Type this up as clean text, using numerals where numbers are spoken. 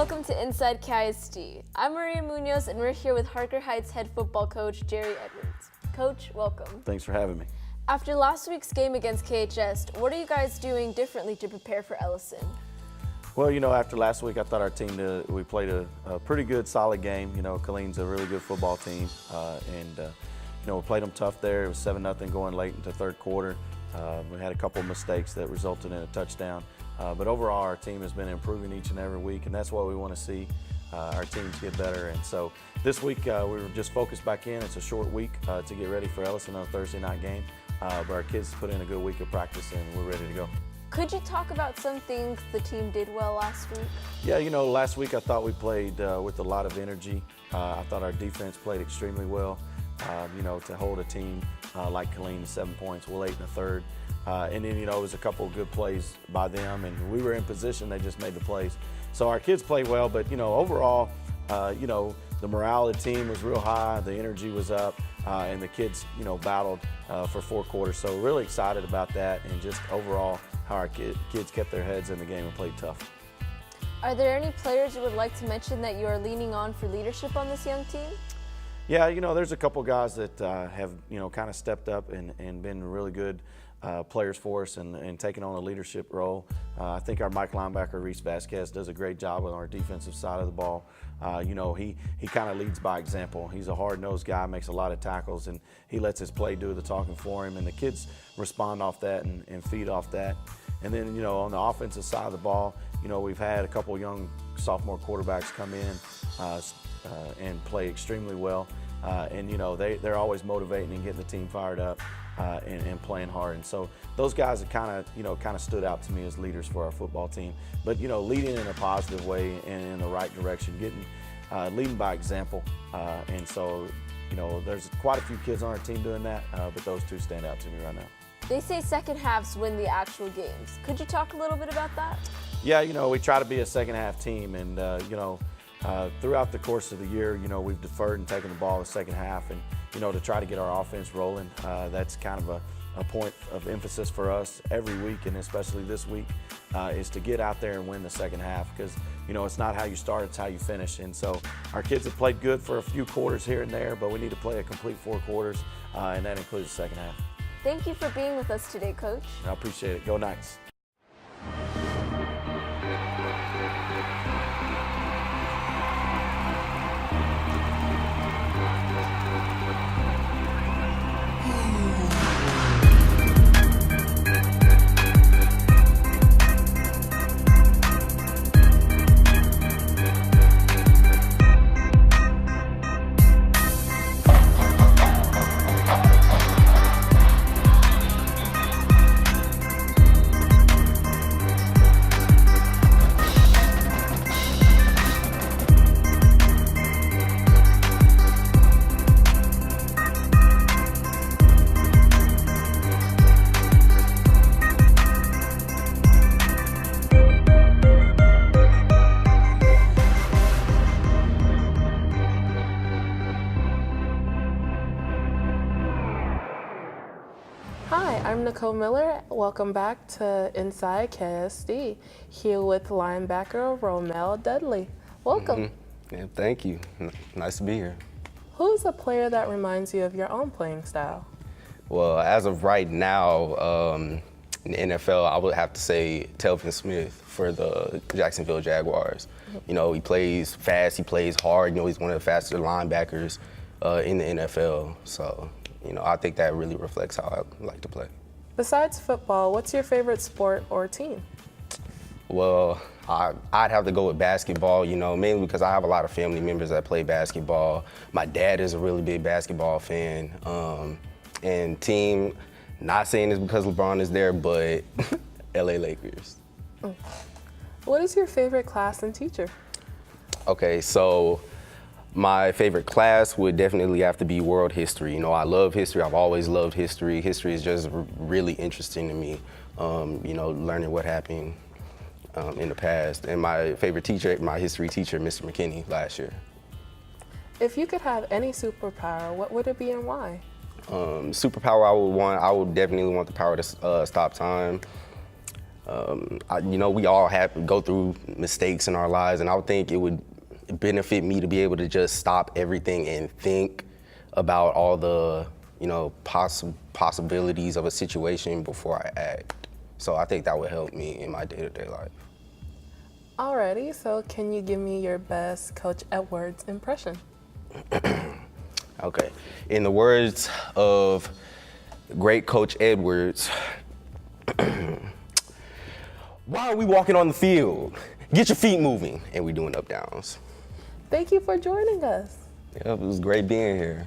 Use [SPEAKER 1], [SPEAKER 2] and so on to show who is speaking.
[SPEAKER 1] welcome to Inside KISD. I'm Maria Munoz, and we're here with Harker Heights head football coach Jerry Edwards. Coach, welcome.
[SPEAKER 2] Thanks for having me.
[SPEAKER 1] After last week's game against KHS, what are you guys doing differently to prepare for Ellison?
[SPEAKER 2] Well, after last week, I thought our team, we played a pretty good, solid game. Killeen's a really good football team, we played them tough there. It was 7-0 going late into third quarter. We had a couple of mistakes that resulted in a touchdown. But overall, our team has been improving each and every week, and that's what we want to see, our teams get better. And so this week, we were just focused back in. It's a short week to get ready for Ellison on a Thursday night game. But our kids put in a good week of practice, and we're ready to go.
[SPEAKER 1] Could you talk about some things the team did well last week?
[SPEAKER 2] Yeah, last week I thought we played with a lot of energy. I thought our defense played extremely well. To hold a team like Killeen to 7 points, we'll 8 1/3. And then, it was a couple of good plays by them, and we were in position, they just made the plays. So our kids played well, but, overall, the morale of the team was real high, the energy was up, and the kids, battled for 4 quarters. So really excited about that, and just overall how our kids kept their heads in the game and played tough.
[SPEAKER 1] Are there any players you would like to mention that you are leaning on for leadership on this young team?
[SPEAKER 2] Yeah, there's a couple guys that have, kind of stepped up and been really good players for us and taking on a leadership role. I think our Mike linebacker, Reese Vasquez, does a great job on our defensive side of the ball. He kind of leads by example. He's a hard-nosed guy, makes a lot of tackles, and he lets his play do the talking for him, and the kids respond off that and feed off that. And then, on the offensive side of the ball, we've had a couple young sophomore quarterbacks come in and play extremely well. They're always motivating and getting the team fired up and playing hard. And so those guys have kind of stood out to me as leaders for our football team. But leading in a positive way and in the right direction, leading by example. And so there's quite a few kids on our team doing that, but those two stand out to me right now.
[SPEAKER 1] They say second halves win the actual games. Could you talk a little bit about that?
[SPEAKER 2] Yeah, we try to be a second half team, and throughout the course of the year, we've deferred and taken the ball in the second half, and to try to get our offense rolling. That's kind of a point of emphasis for us every week, and especially this week, is to get out there and win the second half, because it's not how you start, it's how you finish. And so our kids have played good for a few quarters here and there, but we need to play a complete 4 quarters, and that includes the second half.
[SPEAKER 1] Thank you for being with us today, Coach.
[SPEAKER 2] I appreciate it. Go Knights.
[SPEAKER 3] Hi, I'm Nicole Miller. Welcome back to Inside KISD, here with linebacker Romel Dudley. Welcome.
[SPEAKER 4] Yeah, thank you. Nice to be here.
[SPEAKER 3] Who's a player that reminds you of your own playing style?
[SPEAKER 4] Well, as of right now, in the NFL, I would have to say Telvin Smith for the Jacksonville Jaguars. He plays fast, he plays hard. He's one of the faster linebackers in the NFL. So, I think that really reflects how I like to play.
[SPEAKER 3] Besides football, what's your favorite sport or team?
[SPEAKER 4] Well, I'd have to go with basketball, mainly because I have a lot of family members that play basketball. My dad is a really big basketball fan. And team, not saying this because LeBron is there, but LA Lakers.
[SPEAKER 3] What is your favorite class and teacher?
[SPEAKER 4] Okay, so my favorite class would definitely have to be world history. I love history. I've always loved history. History is just really interesting to me, learning what happened in the past. And my favorite teacher, my history teacher, Mr. McKinney, last year.
[SPEAKER 3] If you could have any superpower, what would it be and why?
[SPEAKER 4] Superpower I would definitely want the power to stop time. We all go through mistakes in our lives, and I would think it would benefit me to be able to just stop everything and think about all the, possibilities of a situation before I act. So I think that would help me in my day-to-day life.
[SPEAKER 3] Alrighty, so can you give me your best Coach Edwards impression?
[SPEAKER 4] Okay. In the words of great Coach Edwards, why are we walking on the field? Get your feet moving. And we doing up downs.
[SPEAKER 3] Thank you for joining us.
[SPEAKER 4] Yeah, it was great being here.